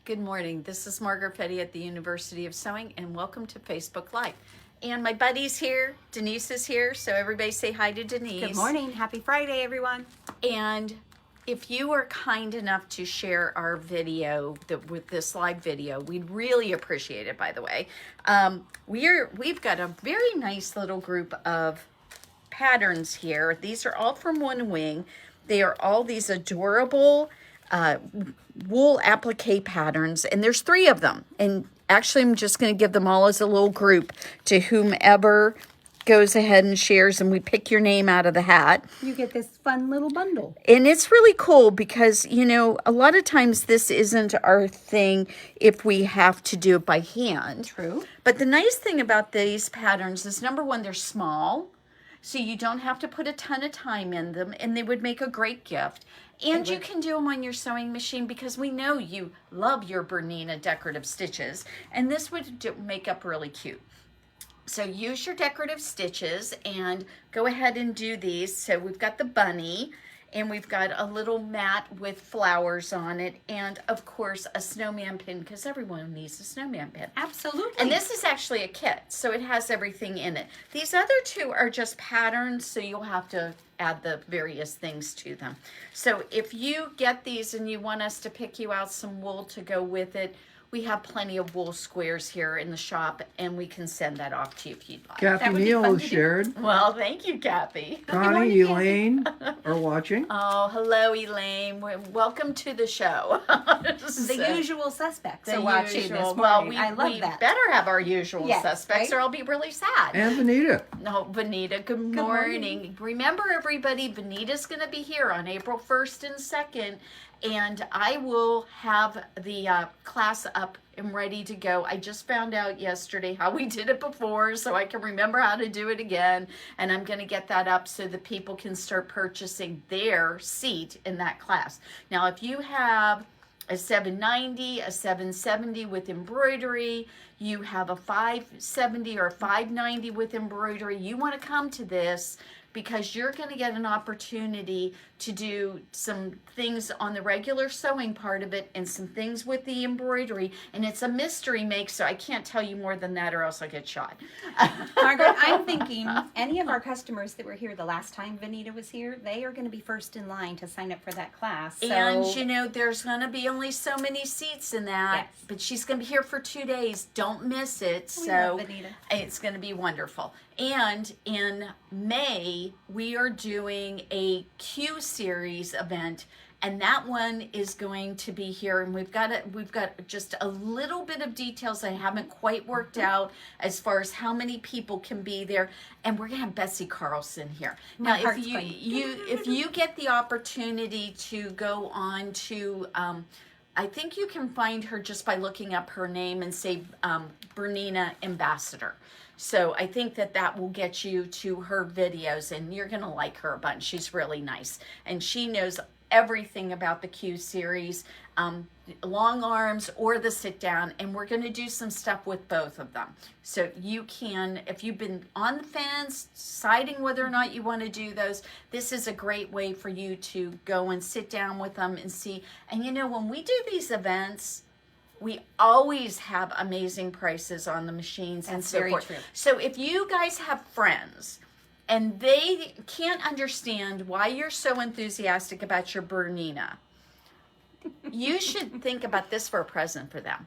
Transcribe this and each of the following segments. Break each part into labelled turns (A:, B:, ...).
A: Good morning. This is Margaret at the University of Sewing, and welcome to Facebook Live. And my buddy's here. Denise is here, so everybody say hi to Denise.
B: Good morning. Happy Friday, everyone.
A: And if you are kind enough to share our video with this live video, we'd really appreciate it, by the way. We've got a very nice little group of patterns here. These are all from One Wing. They are all these adorable wool applique patterns, and there's 3 of them. And actually, I'm just going to give them all as a little group to whomever goes ahead and shares, and we pick your name out of the hat.
B: You get this fun little bundle.
A: And it's really cool because, you know, a lot of times this isn't our thing if we have to do it by hand.
B: True.
A: But the nice thing about these patterns is, number one, they're small, so you don't have to put a ton of time in them, and they would make a great gift. And you can do them on your sewing machine because we know you love your Bernina decorative stitches, and this would make up really cute. So use your decorative stitches and go ahead and do these. So we've got the bunny, and we've got a little mat with flowers on it, and of course a snowman pin, because everyone needs a snowman pin.
B: Absolutely.
A: And this is actually a kit, so it has everything in it. These other 2 are just patterns, so you'll have to add the various things to them. So if you get these and you want us to pick you out some wool to go with it, we have plenty of wool squares here in the shop, and we can send that off to you if you'd like.
C: Kathy Neal shared.
A: Well, thank you, Kathy.
C: Connie, Elaine are watching.
A: Oh, hello, Elaine. Welcome to the show.
B: The usual suspects are watching this morning.
A: Well, we
B: I love that.
A: better have our usual suspects,
B: right?
A: or I'll be really sad.
C: And Vanita.
A: No, Bernita, good morning. Remember, everybody, Bernita's going to be here on April 1st and 2nd, and I will have the class up and ready to go. I just found out yesterday how we did it before, so I can remember how to do it again, and I'm going to get that up so that people can start purchasing their seat in that class. Now, if you have a 790, a 770 with embroidery, you have a 570 or a 590 with embroidery, you want to come to this because you're going to get an opportunity to do some things on the regular sewing part of it and some things with the embroidery, and it's a mystery make, so I can't tell you more than that or else I'll get shot.
B: Margaret, I'm thinking any of our customers that were here the last time Vanita was here, they are going to be first in line to sign up for that class. So.
A: And you know, there's going to be only so many seats in that, but she's going to be here for 2 days. Don't miss it. So it's going to be wonderful. And in May, we are doing a Q series event, and that one is going to be here, and we've got just a little bit of details I haven't quite worked out as far as how many people can be there, and we're gonna have Betsy Carlson here. Now, if you get the opportunity to go on to I think you can find her just by looking up her name and say Bernina Ambassador. So I think that will get you to her videos, and you're going to like her a bunch. She's really nice, and she knows everything about the Q series, long arms or the sit down, and we're going to do some stuff with both of them. So you can, if you've been on the fence, deciding whether or not you want to do those, this is a great way for you to go and sit down with them and see. And you know, when we do these events, we always have amazing prices on the machines and so forth. True. So if you guys have friends and they can't understand why you're so enthusiastic about your Bernina, you should think about this for a present for them.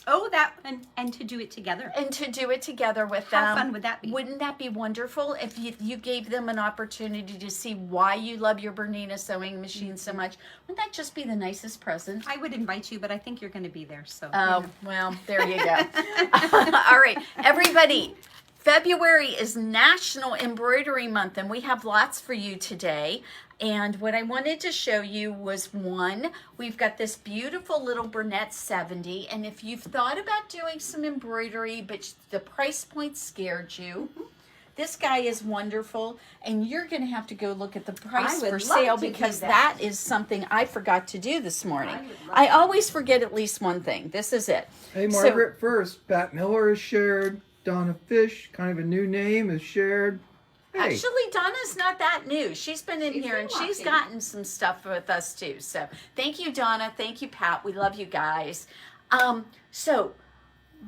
B: Oh, that and to do it together.
A: And to do it together with them.
B: How fun would that be?
A: Wouldn't that be wonderful if you gave them an opportunity to see why you love your Bernina sewing machine so much? Wouldn't that just be the nicest present?
B: I would invite you, but I think you're going to be there. So.
A: Oh, well, there you go. All right, everybody. February is National Embroidery Month, and we have lots for you today. And what I wanted to show you was one, we've got this beautiful little Bernette 70, and if you've thought about doing some embroidery, but the price point scared you, this guy is wonderful, and you're going to have to go look at the price for sale because that is something I forgot to do this morning. I always forget at least one thing. This is it.
C: Hey, Margaret, first, Pat Miller is shared. Donna Fish, kind of a new name, is shared. Hey.
A: Actually, Donna's not that new. She's been in here and she's gotten some stuff with us too. So thank you, Donna. Thank you, Pat. We love you guys. So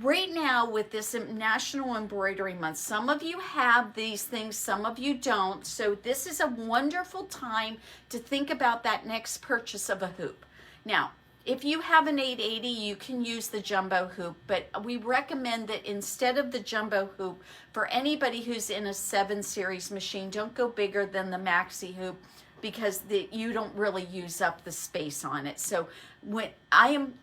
A: right now with this National Embroidery Month, some of you have these things, some of you don't. So this is a wonderful time to think about that next purchase of a hoop. Now, if you have an 880, you can use the jumbo hoop, but we recommend that instead of the jumbo hoop, for anybody who's in a 7 series machine, don't go bigger than the maxi hoop, because you don't really use up the space on it. So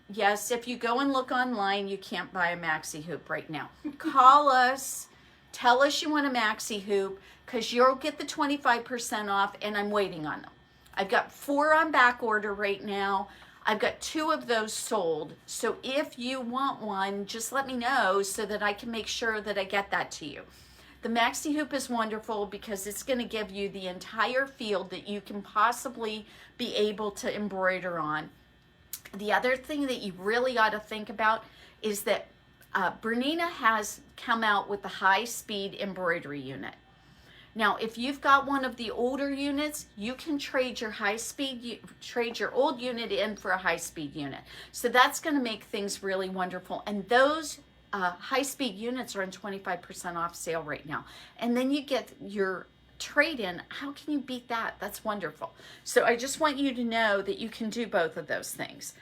A: yes, if you go and look online, you can't buy a maxi hoop right now. Call us, tell us you want a maxi hoop, because you'll get the 25% off, and I'm waiting on them. I've got 4 on back order right now. I've got 2 of those sold. So if you want one, just let me know so that I can make sure that I get that to you. The maxi hoop is wonderful because it's going to give you the entire field that you can possibly be able to embroider on. The other thing that you really ought to think about is that Bernina has come out with the high-speed embroidery unit. Now, if you've got one of the older units, you can trade your trade your old unit in for a high-speed unit. So that's going to make things really wonderful. And those high-speed units are on 25% off sale right now. And then you get your trade-in. How can you beat that? That's wonderful. So I just want you to know that you can do both of those things.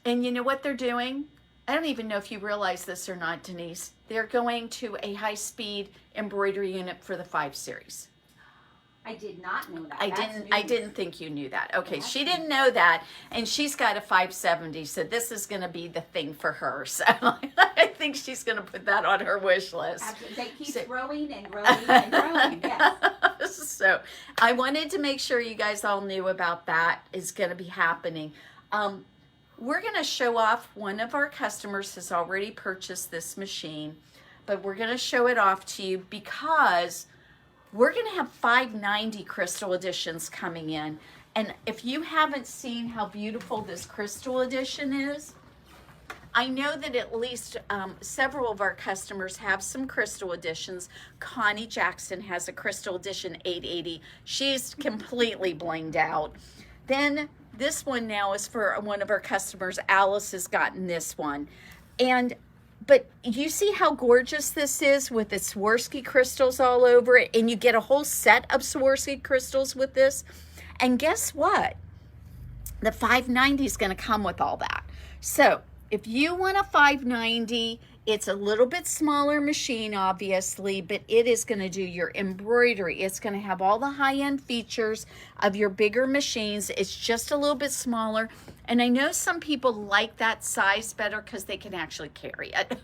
A: And you know what they're doing? I don't even know if you realize this or not, Denise. They're going to a high-speed embroidery unit for the 5 series.
B: I did not know that.
A: I didn't think you knew that. Okay, she didn't know that, and she's got a 570, so this is going to be the thing for her. So I think she's going to put that on her wish list.
B: Absolutely. They keep growing and growing and growing. Yes.
A: So I wanted to make sure you guys all knew about that is going to be happening. We're going to show off. One of our customers has already purchased this machine, but we're going to show it off to you because we're going to have 590 crystal editions coming in. And if you haven't seen how beautiful this crystal edition is, I know that at least several of our customers have some crystal editions. Connie Jackson has a crystal edition 880. She's completely blinged out. Then this one now is for one of our customers. Alice has gotten this one. But you see how gorgeous this is with its Swarovski crystals all over it, and you get a whole set of Swarovski crystals with this. And guess what? The 590 is going to come with all that. So if you want a 590, it's a little bit smaller machine, obviously, but it is going to do your embroidery. It's going to have all the high-end features of your bigger machines. It's just a little bit smaller. And I know some people like that size better because they can actually carry it.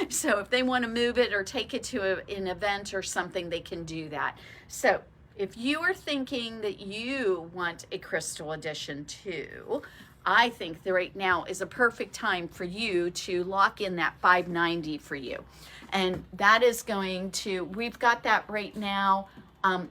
A: So if they want to move it or take it to an event or something, they can do that. So if you are thinking that you want a crystal edition too, I think that right now is a perfect time for you to lock in that 590 for you. And that is going to, we've got that right now.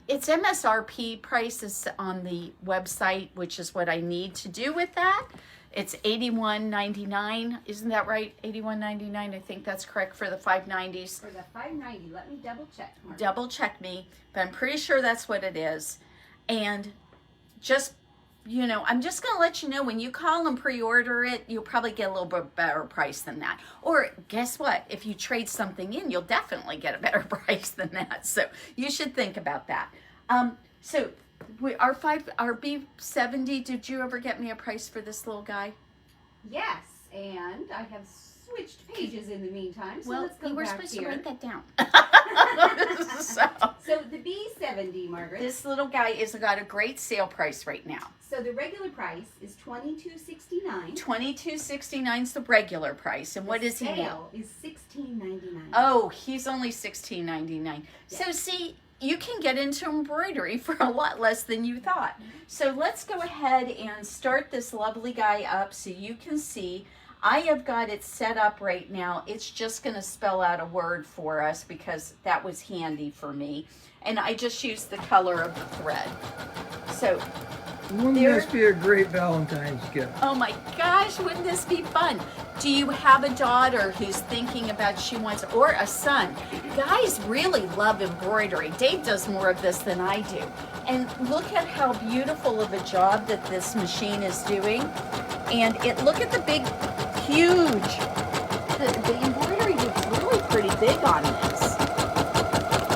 A: It's MSRP prices on the website, which is what I need to do with that. It's $81.99. Isn't that right? $81.99. I think that's correct for the 590s.
B: For the 590, let me double check. Margaret.
A: Double check me, but I'm pretty sure that's what it is. And just, you know, I'm just going to let you know when you call and pre-order it, you'll probably get a little bit better price than that. Or guess what? If you trade something in, you'll definitely get a better price than that. So you should think about that. So our B70, did you ever get me a price for this little guy?
B: Yes, and I have switched pages in the meantime. So
A: well,
B: let's go
A: you were
B: back
A: supposed
B: here.
A: to write that down.
B: So the B70, Margaret.
A: This little guy is got a great sale price right now.
B: So the regular price is $22.69.
A: $22.69 is the regular price, and what is he now?
B: Is $16.99.
A: Oh, he's only $16.99.
B: Yeah.
A: So see, you can get into embroidery for a lot less than you thought. So let's go ahead and start this lovely guy up so you can see. I have got it set up right now. It's just going to spell out a word for us because that was handy for me. And I just used the color of the thread. So
C: wouldn't this be a great Valentine's gift?
A: oh my gosh, wouldn't this be fun? Do you have a daughter who's thinking about she wants, or a son? Guys really love embroidery. Dave does more of this than I do. And look at how beautiful of a job that this machine is doing. And look at the big huge. The embroidery hoop's really pretty big on this.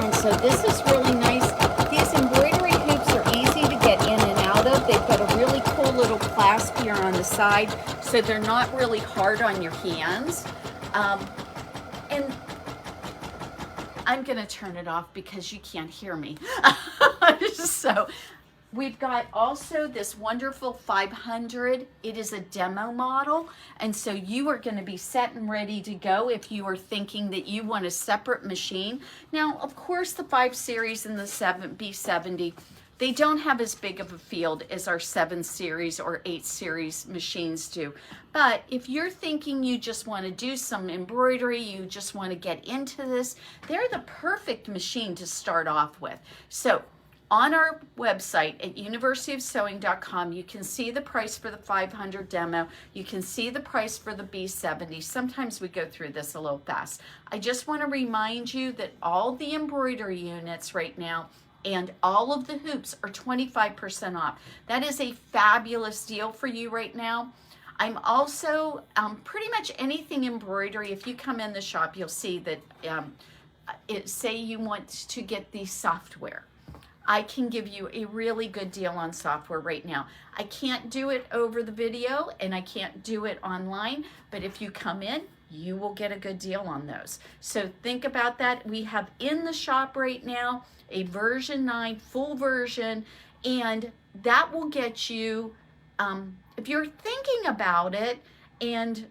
A: And so this is really nice. These embroidery hoops are easy to get in and out of. They've got a really cool little clasp here on the side, so they're not really hard on your hands. And I'm gonna turn it off because you can't hear me. So we've got also this wonderful 500. It is a demo model, and so you are going to be set and ready to go if you are thinking that you want a separate machine. Now, of course, the 5 Series and the B70, they don't have as big of a field as our 7 Series or 8 Series machines do. But if you're thinking you just want to do some embroidery, you just want to get into this, they're the perfect machine to start off with. So on our website at universityofsewing.com, you can see the price for the 500 demo. You can see the price for the B70. Sometimes we go through this a little fast. I just want to remind you that all the embroidery units right now and all of the hoops are 25% off. That is a fabulous deal for you right now. I'm also, pretty much anything embroidery, if you come in the shop, you'll see that say you want to get the software. I can give you a really good deal on software right now. I can't do it over the video and I can't do it online, but if you come in, you will get a good deal on those. So think about that. We have in the shop right now a version 9 full version, and that will get you, if you're thinking about it, and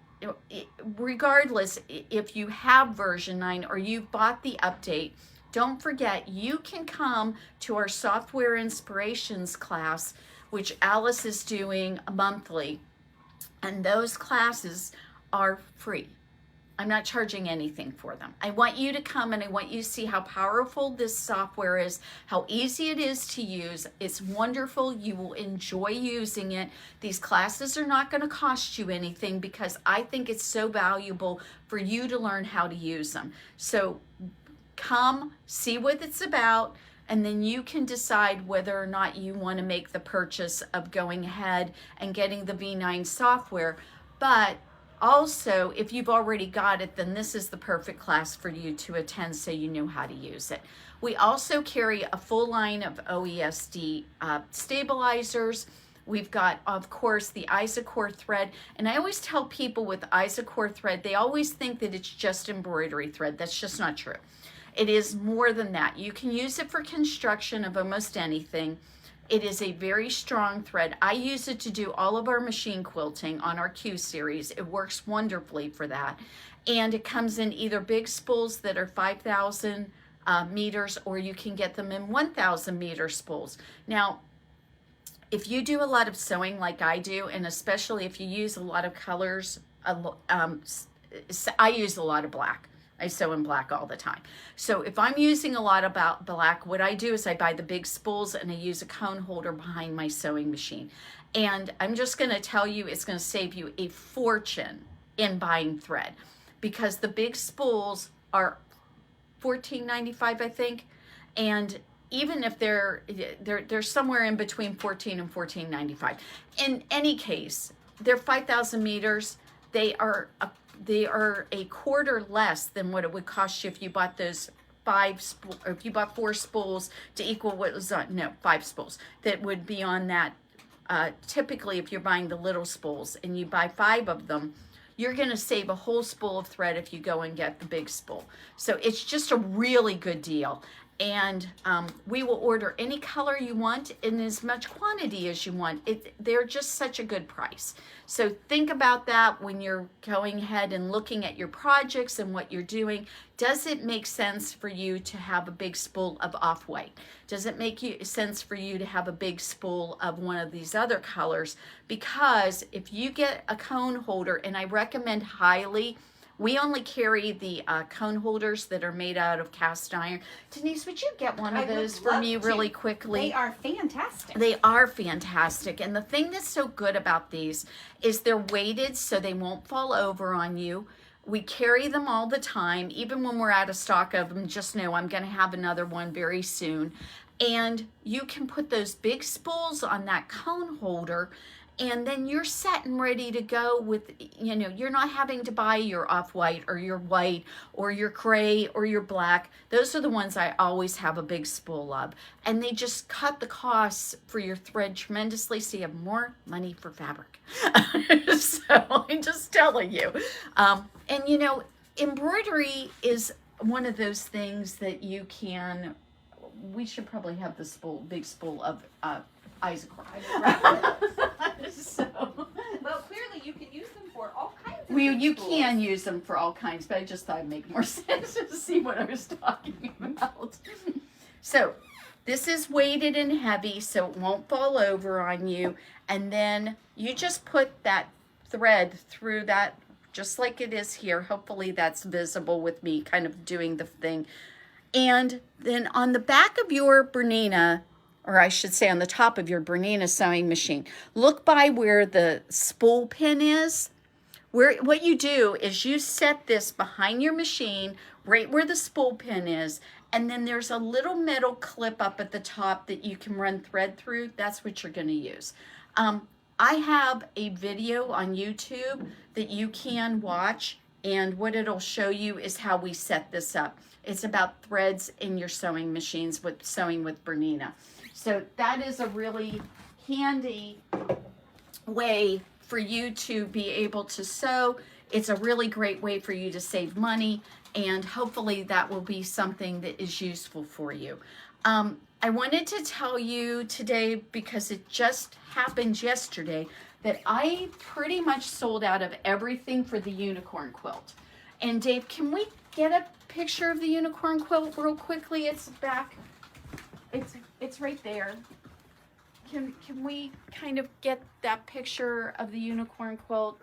A: regardless if you have version 9 or you've bought the update, don't forget, you can come to our Software Inspirations class, which Alice is doing monthly, and those classes are free. I'm not charging anything for them. I want you to come and I want you to see how powerful this software is, how easy it is to use. It's wonderful. You will enjoy using it. These classes are not going to cost you anything because I think it's so valuable for you to learn how to use them. So come, see what it's about, and then you can decide whether or not you want to make the purchase of going ahead and getting the V9 software. But also, if you've already got it, then this is the perfect class for you to attend so you know how to use it. We also carry a full line of OESD stabilizers. We've got, of course, the Isacore thread. And I always tell people with Isacore thread, they always think that it's just embroidery thread. That's just not true. It is more than that. You can use it for construction of almost anything. It is a very strong thread. I use it to do all of our machine quilting on our Q series. It works wonderfully for that. And it comes in either big spools that are 5,000 meters, or you can get them in 1,000 meter spools. Now, if you do a lot of sewing like I do, and especially if you use a lot of colors, I use a lot of black. I sew in black all the time. So if I'm using a lot about black, what I do is I buy the big spools and I use a cone holder behind my sewing machine. And I'm just gonna tell you, it's gonna save you a fortune in buying thread, because the big spools are $14.95, I think. And even if they're somewhere in between $14 and $14.95. In any case, they're 5,000 meters. They are a quarter less than what it would cost you if you bought those 4 spools to equal what was on, no, 5 spools that would be on that. Typically, if you're buying the little spools and you buy 5 of them, you're going to save a whole spool of thread if you go and get the big spool. So it's just a really good deal. And we will order any color you want in as much quantity as you want. They're just such a good price. So think about that when you're going ahead and looking at your projects and what you're doing. Does it make sense for you to have a big spool of off-white? Does it make sense for you to have a big spool of one of these other colors? Because if you get a cone holder, and I recommend highly, we only carry the cone holders that are made out of cast iron. Denise, would you get one of those for me really quickly?
B: They are fantastic.
A: They are fantastic. And the thing that's so good about these is they're weighted so they won't fall over on you. We carry them all the time. Even when we're out of stock of them, just know I'm going to have another one very soon. And you can put those big spools on that cone holder, And then you're set and ready to go with, you know, you're not having to buy your off-white or your white or your gray or your black. Those are the ones I always have a big spool of. And they just cut the costs for your thread tremendously, so you have more money for fabric. So I'm just telling you. And you know, embroidery is one of those things that you can, we should probably have the spool, big spool of Isaac. So,
B: well, clearly you can use them for all kinds of
A: you
B: schools.
A: can use them for all kinds, but I just thought it'd make more sense to see what I was talking about. So this is weighted and heavy, so it won't fall over on you. And then you just put that thread through that, just like it is here. Hopefully that's visible with me kind of doing the thing. And then on the back of your Bernina, or I should say on the top of your Bernina sewing machine, look by where the spool pin is. What you do is you set this behind your machine, right where the spool pin is, and then there's a little metal clip up at the top that you can run thread through. That's what you're going to use. I have a video on YouTube that you can watch, and what it'll show you is how we set this up. It's about threads in your sewing machines with sewing with Bernina. So that is a really handy way for you to be able to sew. It's a really great way for you to save money, and hopefully that will be something that is useful for you. I wanted to tell you today, because it just happened yesterday, that I pretty much sold out of everything for the unicorn quilt. And Dave, can we get a picture of the unicorn quilt real quickly? It's back. It's right there. Can we kind of get that picture of the unicorn quilt?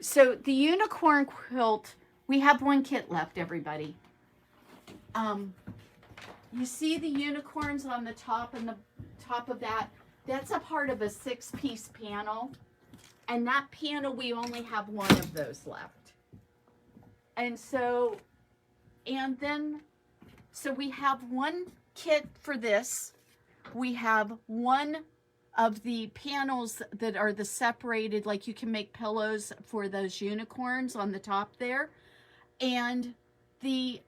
A: So the unicorn quilt, we have one kit left, everybody. You see the unicorns on the top, and the top of that, that's a part of a 6-piece panel. And that panel, we only have one of those left. And so, so we have one kit for this. We have one of the panels that are the separated, like you can make pillows for those unicorns on the top there. And the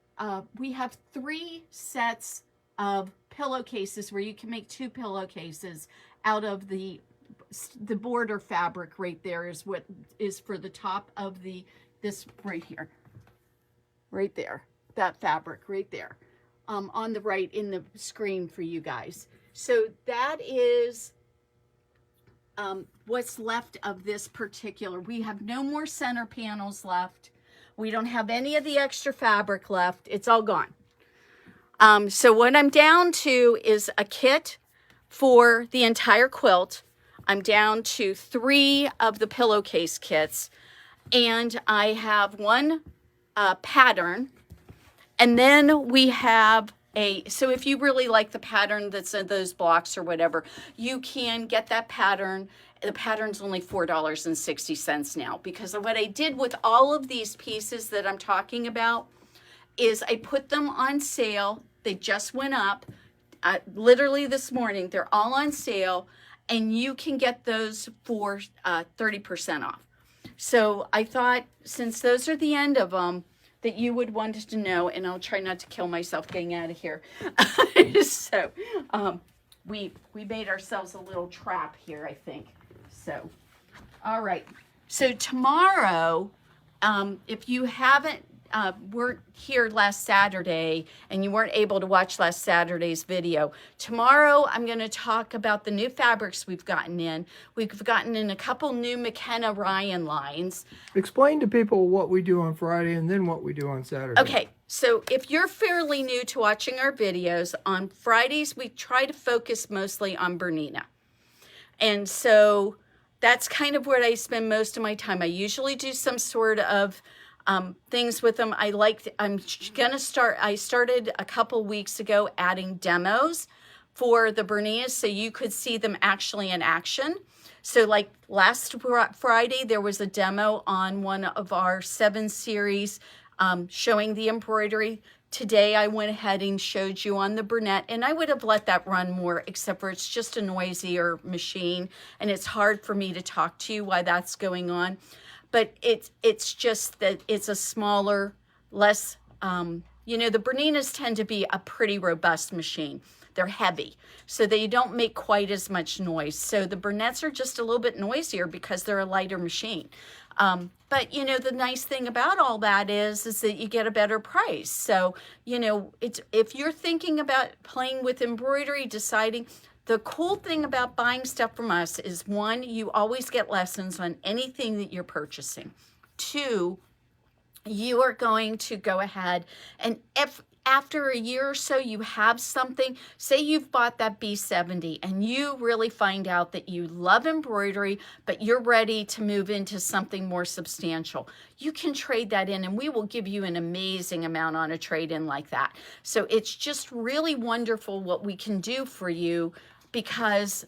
A: we have 3 sets of pillowcases where you can make 2 pillowcases out of the border fabric. Right there is what is for the top of this right here, right there, that fabric right there, on the right in the screen for you guys. So that is what's left of this particular. We have no more center panels left. We don't have any of the extra fabric left. It's all gone. So what I'm down to is a kit for the entire quilt. I'm down to 3 of the pillowcase kits, and I have one pattern, and then we have so if you really like the pattern that's in those blocks or whatever, you can get that pattern. The pattern's only $4.60 now, because of what I did with all of these pieces that I'm talking about is I put them on sale. They just went up literally this morning. They're all on sale, and you can get those for 30% off. So I thought, since those are the end of them, that you would want to know, and I'll try not to kill myself getting out of here. So we made ourselves a little trap here, I think. So, all right. So tomorrow, if you weren't here last Saturday and you weren't able to watch last Saturday's video, tomorrow I'm going to talk about the new fabrics we've gotten in. We've gotten in a couple new McKenna Ryan lines.
C: Explain to people what we do on Friday and then what we do on Saturday.
A: Okay, so if you're fairly new to watching our videos, on Fridays we try to focus mostly on Bernina. And so that's kind of where I spend most of my time. I usually do some sort of things with them. I started a couple weeks ago adding demos for the Berninas so you could see them actually in action. So like last Friday, there was a demo on one of our 7 series showing the embroidery. Today I went ahead and showed you on the Bernette, and I would have let that run more, except for it's just a noisier machine, and it's hard for me to talk to you while that's going on. But it's just that it's a smaller, less, you know, the Berninas tend to be a pretty robust machine. They're heavy, so they don't make quite as much noise. So the Bernettes are just a little bit noisier because they're a lighter machine. But, you know, the nice thing about all that is that you get a better price. So, you know, if you're thinking about playing with embroidery, deciding, the cool thing about buying stuff from us is, one, you always get lessons on anything that you're purchasing. Two, you are going to go ahead and if after a year or so you have something, say you've bought that B70 and you really find out that you love embroidery, but you're ready to move into something more substantial, you can trade that in and we will give you an amazing amount on a trade-in like that. So it's just really wonderful what we can do for you because,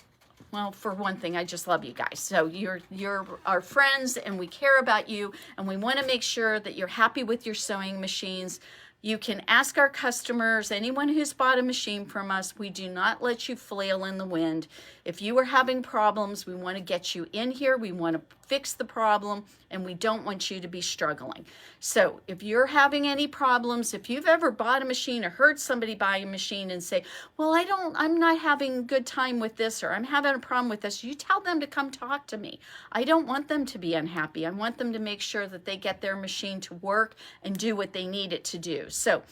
A: well, for one thing, I just love you guys. So you're our friends and we care about you and we want to make sure that you're happy with your sewing machines. You can ask our customers, anyone who's bought a machine from us, we do not let you flail in the wind. If you are having problems, we want to get you in here. We want to fix the problem, and we don't want you to be struggling. So if you're having any problems, if you've ever bought a machine or heard somebody buy a machine and say, well, I'm not having a good time with this, or I'm having a problem with this, you tell them to come talk to me. I don't want them to be unhappy. I want them to make sure that they get their machine to work and do what they need it to do. So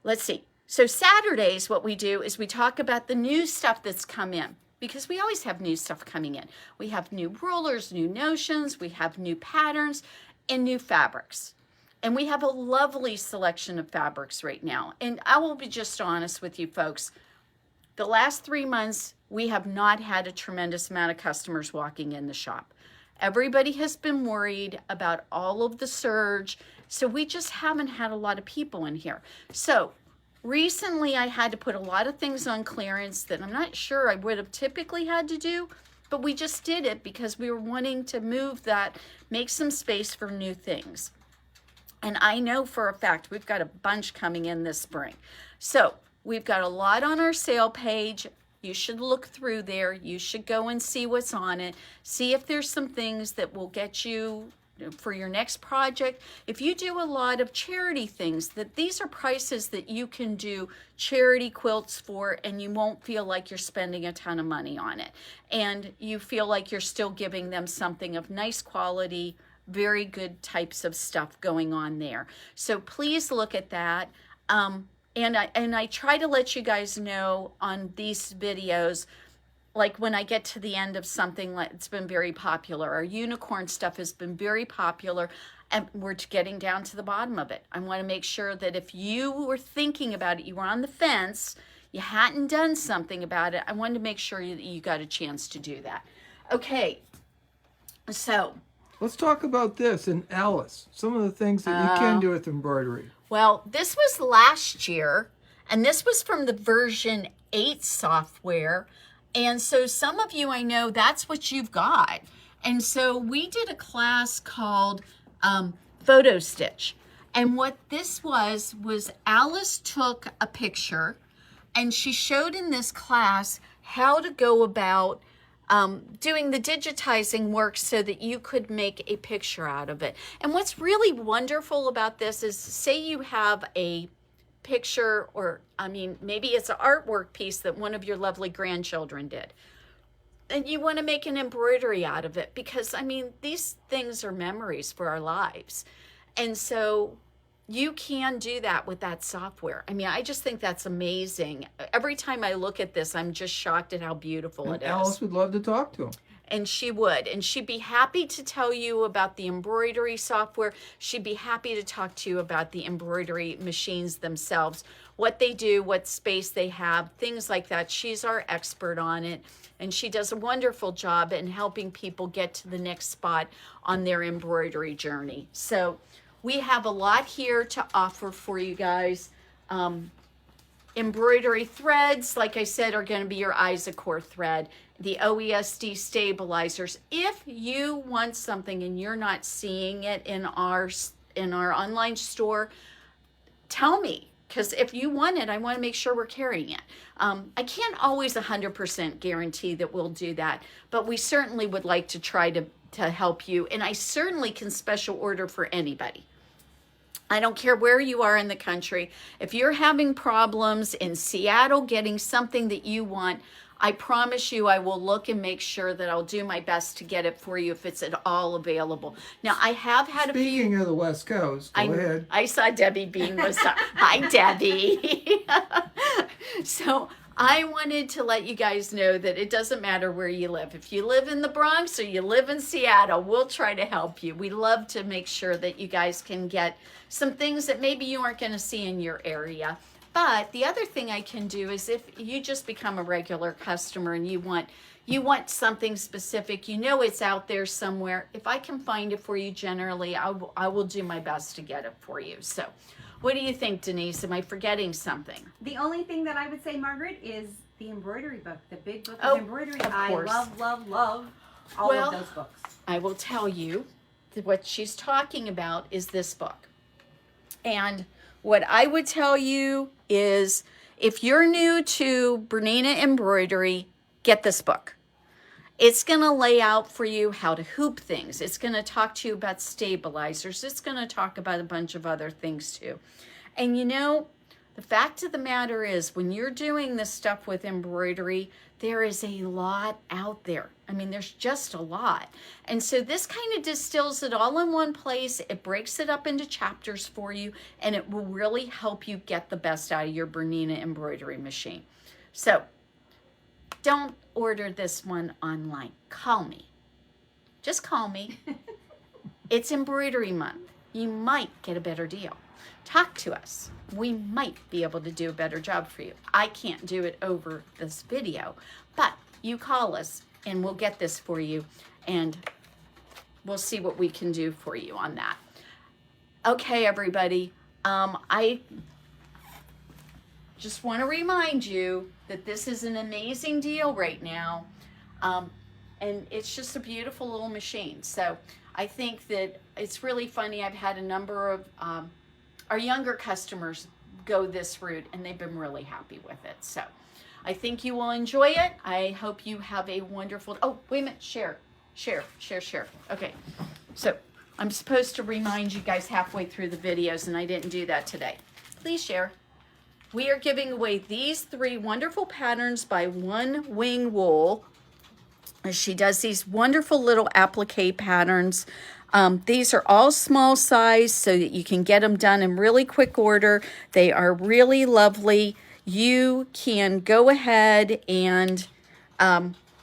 A: let's see. So Saturdays, what we do is we talk about the new stuff that's come in, because we always have new stuff coming in. We have new rulers, new notions, we have new patterns, and new fabrics. And we have a lovely selection of fabrics right now. And I will be just honest with you folks. The last 3 months, we have not had a tremendous amount of customers walking in the shop. Everybody has been worried about all of the surge, so we just haven't had a lot of people in here. So recently I had to put a lot of things on clearance that I'm not sure I would have typically had to do, but we just did it because we were wanting to move that, make some space for new things. And I know for a fact we've got a bunch coming in this spring. So we've got a lot on our sale page. You should look through there. You should go and see what's on it. See if there's some things that will get you for your next project. If you do a lot of charity things, that these are prices that you can do charity quilts for, and you won't feel like you're spending a ton of money on it. And you feel like you're still giving them something of nice quality, very good types of stuff going on there. So please look at that. And I try to let you guys know on these videos, like when I get to the end of something that's been very popular. Our unicorn stuff has been very popular, and we're getting down to the bottom of it. I want to make sure that if you were thinking about it, you were on the fence, you hadn't done something about it, I wanted to make sure that you got a chance to do that. Okay, so
C: let's talk about this. And Alice, some of the things that you can do with embroidery.
A: Well, this was last year, and this was from the version 8 software. And so some of you, I know that's what you've got. And so we did a class called Photo Stitch. And what this was Alice took a picture and she showed in this class how to go about doing the digitizing work so that you could make a picture out of it. And what's really wonderful about this is, say you have a picture, or I mean, maybe it's an artwork piece that one of your lovely grandchildren did, and you want to make an embroidery out of it, because I mean, these things are memories for our lives. And so you can do that with that software. I mean, I just think that's amazing. Every time I look at this, I'm just shocked at how beautiful it is.
C: Alice would love to talk to him.
A: And she would. And she'd be happy to tell you about the embroidery software. She'd be happy to talk to you about the embroidery machines themselves, what they do, what space they have, things like that. She's our expert on it. And she does a wonderful job in helping people get to the next spot on their embroidery journey. So we have a lot here to offer for you guys. Embroidery threads, like I said, are going to be your Isacore thread. The OESD stabilizers. If you want something and you're not seeing it in our online store, tell me, because if you want it, I want to make sure we're carrying it. I can't always 100% guarantee that we'll do that, but we certainly would like to try to help you. And I certainly can special order for anybody. I don't care where you are in the country. If you're having problems in Seattle getting something that you want, I promise you I will look and make sure that I'll do my best to get it for you if it's at all available. Now, I have had
C: Speaking of the West Coast, go ahead.
A: I saw Debbie Bean was hi, Debbie. So I wanted to let you guys know that it doesn't matter where you live. If you live in the Bronx or you live in Seattle, we'll try to help you. We love to make sure that you guys can get some things that maybe you aren't going to see in your area. But the other thing I can do is if you just become a regular customer and you want something specific, you know it's out there somewhere. If I can find it for you, generally, I will do my best to get it for you. So what do you think, Denise? Am I forgetting something?
B: The only thing that I would say, Margaret, is the embroidery book, the big book of embroidery. I love all of those books.
A: I will tell you that what she's talking about is this book. And what I would tell you is if you're new to Bernina Embroidery, get this book. It's going to lay out for you how to hoop things. It's going to talk to you about stabilizers. It's going to talk about a bunch of other things too. And you know, the fact of the matter is when you're doing this stuff with embroidery, there is a lot out there. I mean, there's just a lot. And so this kind of distills it all in one place. It breaks it up into chapters for you, and it will really help you get the best out of your Bernina embroidery machine. So don't order this one online. Call me. Just call me. It's Embroidery Month. You might get a better deal. Talk to us. We might be able to do a better job for you. I can't do it over this video, but you call us and we'll get this for you and we'll see what we can do for you on that. Okay, everybody. I just want to remind you that this is an amazing deal right now. And it's just a beautiful little machine. So I think that it's really funny. I've had a number of our younger customers go this route and they've been really happy with it. So I think you will enjoy it. I hope you have a wonderful, oh, wait a minute, share. Okay, so I'm supposed to remind you guys halfway through the videos and I didn't do that today. Please share. We are giving away these 3 wonderful patterns by One Wing Wool. She does these wonderful little applique patterns. These are all small size so that you can get them done in really quick order. They are really lovely. You can go ahead and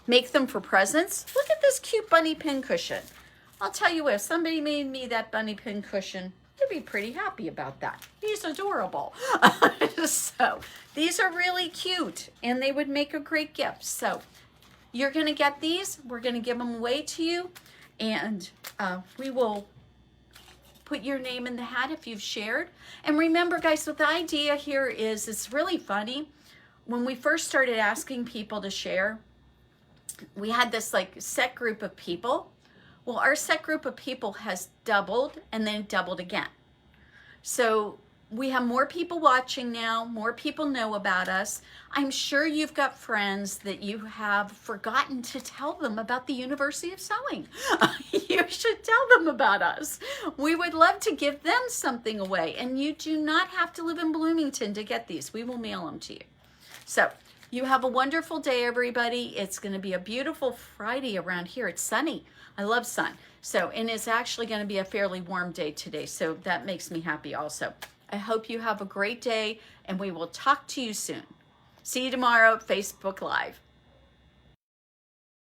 A: make them for presents. Look at this cute bunny pin cushion. I'll tell you what, if somebody made me that bunny pin cushion, I'd be pretty happy about that. He's adorable. So these are really cute and they would make a great gift. So you're going to get these. We're going to give them away to you. And we will put your name in the hat if you've shared. And remember, guys, what the idea here is, it's really funny. When we first started asking people to share, we had this like set group of people. Well, our set group of people has doubled and then doubled again. So we have more people watching now. More people know about us. I'm sure you've got friends that you have forgotten to tell them about the University of Sewing. You should tell them about us. We would love to give them something away. And you do not have to live in Bloomington to get these. We will mail them to you. So you have a wonderful day, everybody. It's going to be a beautiful Friday around here. It's sunny. I love sun. So, and it's actually going to be a fairly warm day today. So that makes me happy also. I hope you have a great day and we will talk to you soon. See you tomorrow at Facebook Live.